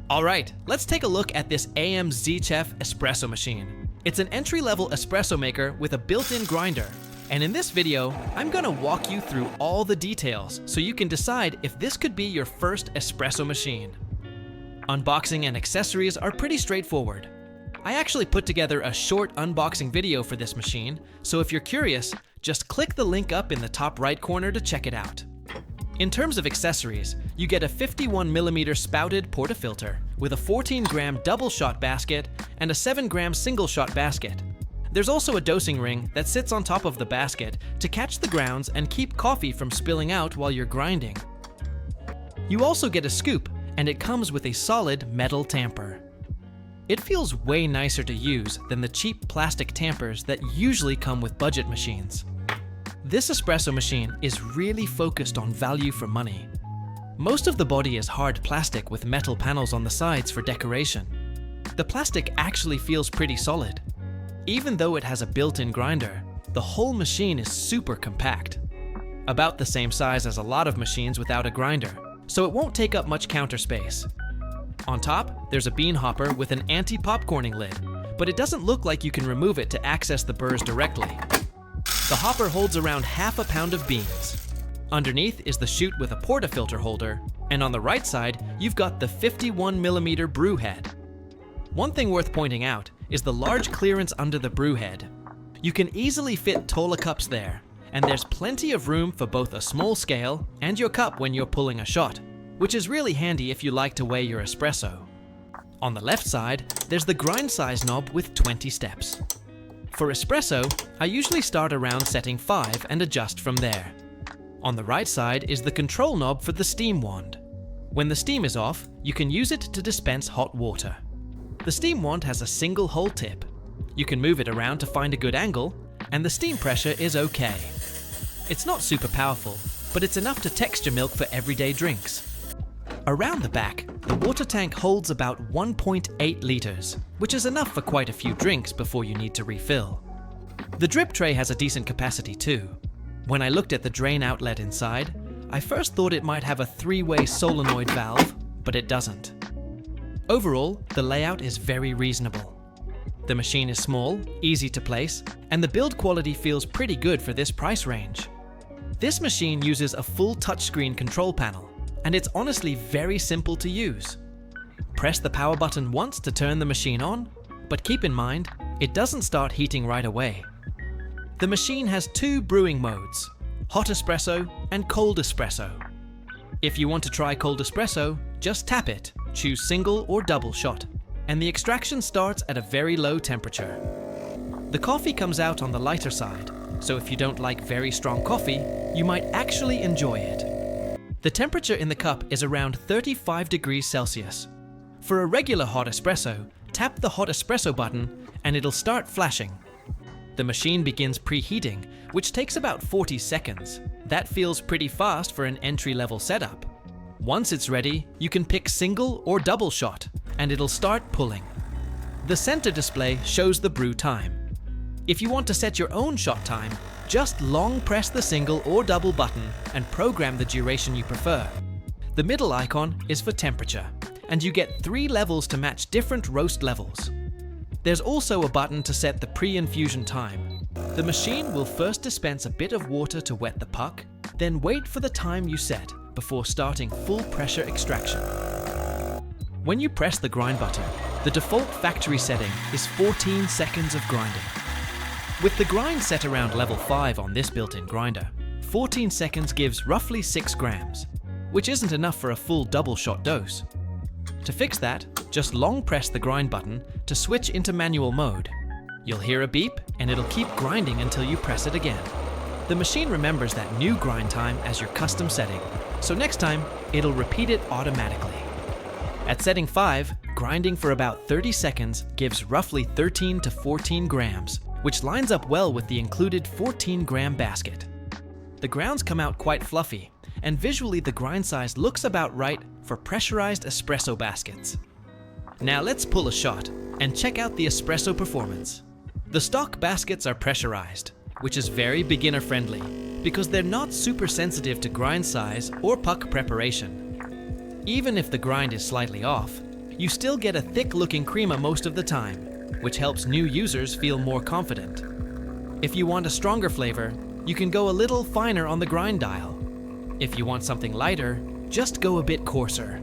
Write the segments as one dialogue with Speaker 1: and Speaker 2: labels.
Speaker 1: Alright, let's take a look at this AMZCHEF espresso machine. It's an entry-level espresso maker with a built-in grinder. And in this video, I'm gonna walk you through all the details so you can decide if this could be your first espresso machine. Unboxing and accessories are pretty straightforward. I actually put together a short unboxing video for this machine, so if you're curious, just click the link up in the top right corner to check it out. In terms of accessories, you get a 51mm spouted portafilter with a 14-gram double shot basket and a 7-gram single shot basket. There's also a dosing ring that sits on top of the basket to catch the grounds and keep coffee from spilling out while you're grinding. You also get a scoop, and it comes with a solid metal tamper. It feels way nicer to use than the cheap plastic tampers that usually come with budget machines. This espresso machine is really focused on value for money. Most of the body is hard plastic with metal panels on the sides for decoration. The plastic actually feels pretty solid. Even though it has a built-in grinder, the whole machine is super compact. About the same size as a lot of machines without a grinder, so it won't take up much counter space. On top, there's a bean hopper with an anti-popcorning lid, but it doesn't look like you can remove it to access the burrs directly. The hopper holds around half a pound of beans. Underneath is the chute with a portafilter holder, and on the right side, you've got the 51mm brew head. One thing worth pointing out is the large clearance under the brew head. You can easily fit taller cups there, and there's plenty of room for both a small scale and your cup when you're pulling a shot, which is really handy if you like to weigh your espresso. On the left side, there's the grind size knob with 20 steps. For espresso, I usually start around setting 5 and adjust from there. On the right side is the control knob for the steam wand. When the steam is off, you can use it to dispense hot water. The steam wand has a single hole tip. You can move it around to find a good angle, and the steam pressure is okay. It's not super powerful, but it's enough to texture milk for everyday drinks. Around the back, the water tank holds about 1.8 liters, which is enough for quite a few drinks before you need to refill. The drip tray has a decent capacity too. When I looked at the drain outlet inside, I first thought it might have a 3-way solenoid valve, but it doesn't. Overall, the layout is very reasonable. The machine is small, easy to place, and the build quality feels pretty good for this price range. This machine uses a full touchscreen control panel, and it's honestly very simple to use. Press the power button once to turn the machine on, but keep in mind, it doesn't start heating right away. The machine has 2 brewing modes, hot espresso and cold espresso. If you want to try cold espresso, just tap it, choose single or double shot, and the extraction starts at a very low temperature. The coffee comes out on the lighter side, so if you don't like very strong coffee, you might actually enjoy it. The temperature in the cup is around 35 degrees Celsius. For a regular hot espresso, tap the hot espresso button and it'll start flashing. The machine begins preheating, which takes about 40 seconds. That feels pretty fast for an entry-level setup. Once it's ready, you can pick single or double shot, and it'll start pulling. The center display shows the brew time. If you want to set your own shot time, just long press the single or double button and program the duration you prefer. The middle icon is for temperature, and you get 3 levels to match different roast levels. There's also a button to set the pre-infusion time. The machine will first dispense a bit of water to wet the puck, then wait for the time you set before starting full pressure extraction. When you press the grind button, the default factory setting is 14 seconds of grinding. With the grind set around level 5 on this built-in grinder, 14 seconds gives roughly 6 grams, which isn't enough for a full double shot dose. To fix that, just long press the grind button to switch into manual mode. You'll hear a beep and it'll keep grinding until you press it again. The machine remembers that new grind time as your custom setting, so next time, it'll repeat it automatically. At setting 5, grinding for about 30 seconds gives roughly 13 to 14 grams, which lines up well with the included 14-gram basket. The grounds come out quite fluffy, and visually the grind size looks about right for pressurized espresso baskets. Now let's pull a shot and check out the Espresso Performance. The stock baskets are pressurized, which is very beginner friendly because they're not super sensitive to grind size or puck preparation. Even if the grind is slightly off, you still get a thick-looking crema most of the time, which helps new users feel more confident. If you want a stronger flavor, you can go a little finer on the grind dial. If you want something lighter, just go a bit coarser.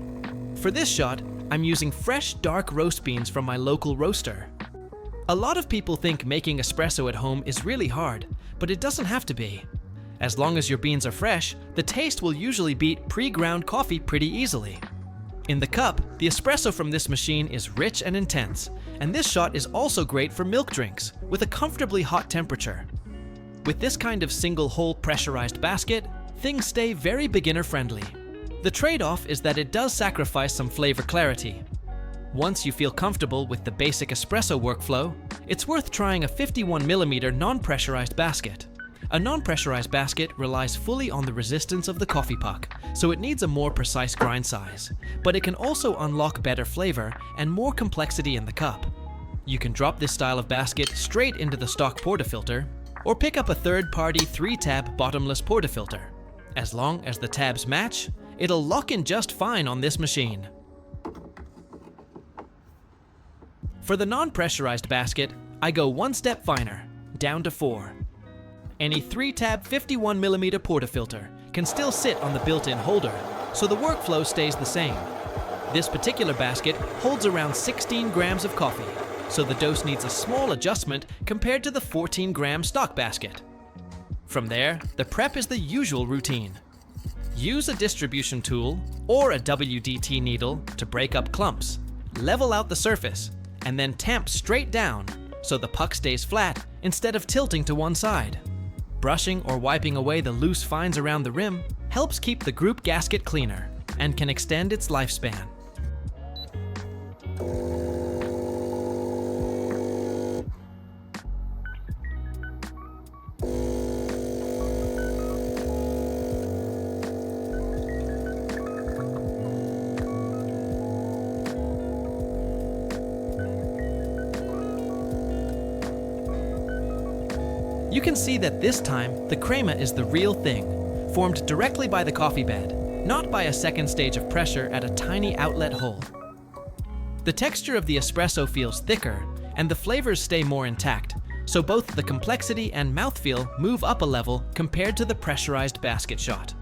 Speaker 1: For this shot, I'm using fresh dark roast beans from my local roaster. A lot of people think making espresso at home is really hard, but it doesn't have to be. As long as your beans are fresh, the taste will usually beat pre-ground coffee pretty easily. In the cup, the espresso from this machine is rich and intense, and this shot is also great for milk drinks with a comfortably hot temperature. With this kind of single-hole pressurized basket, things stay very beginner-friendly. The trade-off is that it does sacrifice some flavor clarity. Once you feel comfortable with the basic espresso workflow, it's worth trying a 51mm non-pressurized basket. A non-pressurized basket relies fully on the resistance of the coffee puck, so it needs a more precise grind size, but it can also unlock better flavor and more complexity in the cup. You can drop this style of basket straight into the stock portafilter, or pick up a third-party 3-tab bottomless portafilter. As long as the tabs match, it'll lock in just fine on this machine. For the non-pressurized basket, I go one step finer, down to 4. Any 3-tab 51mm portafilter can still sit on the built-in holder, so the workflow stays the same. This particular basket holds around 16 grams of coffee, so the dose needs a small adjustment compared to the 14-gram stock basket. From there, the prep is the usual routine. Use a distribution tool or a WDT needle to break up clumps, level out the surface, and then tamp straight down so the puck stays flat instead of tilting to one side. Brushing or wiping away the loose fines around the rim helps keep the group gasket cleaner and can extend its lifespan. You can see that this time, the crema is the real thing, formed directly by the coffee bed, not by a second stage of pressure at a tiny outlet hole. The texture of the espresso feels thicker, and the flavors stay more intact, so both the complexity and mouthfeel move up a level compared to the pressurized basket shot.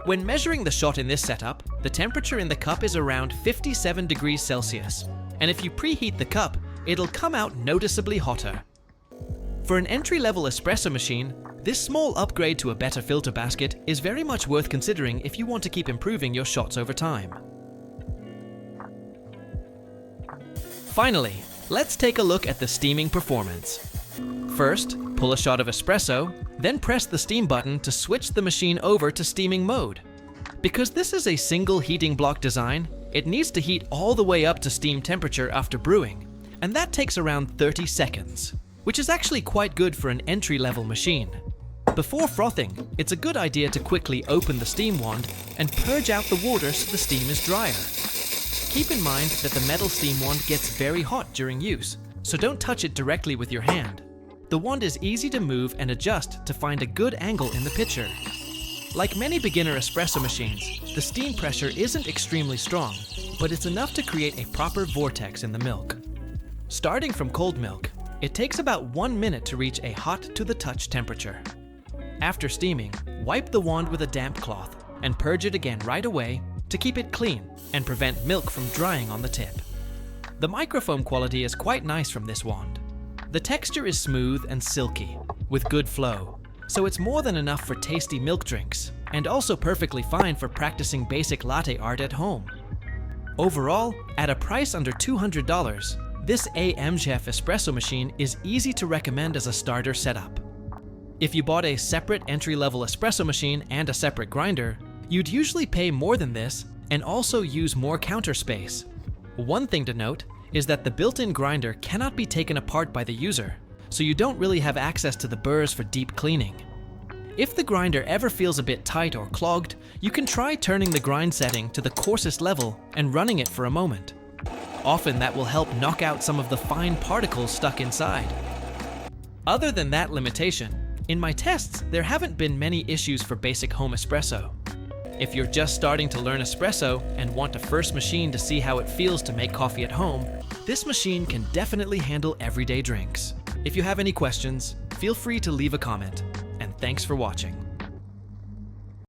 Speaker 1: When measuring the shot in this setup, the temperature in the cup is around 57 degrees Celsius, and if you preheat the cup, it'll come out noticeably hotter. For an entry-level espresso machine, this small upgrade to a better filter basket is very much worth considering if you want to keep improving your shots over time. Finally, let's take a look at the steaming performance. First, pull a shot of espresso, then press the steam button to switch the machine over to steaming mode. Because this is a single heating block design, it needs to heat all the way up to steam temperature after brewing, and that takes around 30 seconds. Which is actually quite good for an entry-level machine. Before frothing, it's a good idea to quickly open the steam wand and purge out the water so the steam is drier. Keep in mind that the metal steam wand gets very hot during use, so don't touch it directly with your hand. The wand is easy to move and adjust to find a good angle in the pitcher. Like many beginner espresso machines, the steam pressure isn't extremely strong, but it's enough to create a proper vortex in the milk. Starting from cold milk, it takes about 1 minute to reach a hot-to-the-touch temperature. After steaming, wipe the wand with a damp cloth and purge it again right away to keep it clean and prevent milk from drying on the tip. The microfoam quality is quite nice from this wand. The texture is smooth and silky, with good flow, so it's more than enough for tasty milk drinks, and also perfectly fine for practicing basic latte art at home. Overall, at a price under $200, this AMZCHEF espresso machine is easy to recommend as a starter setup. If you bought a separate entry-level espresso machine and a separate grinder, you'd usually pay more than this and also use more counter space. One thing to note is that the built-in grinder cannot be taken apart by the user, so you don't really have access to the burrs for deep cleaning. If the grinder ever feels a bit tight or clogged, you can try turning the grind setting to the coarsest level and running it for a moment. Often that will help knock out some of the fine particles stuck inside. Other than that limitation, in my tests there haven't been many issues for basic home espresso. If you're just starting to learn espresso and want a first machine to see how it feels to make coffee at home, this machine can definitely handle everyday drinks. If you have any questions, feel free to leave a comment. And thanks for watching.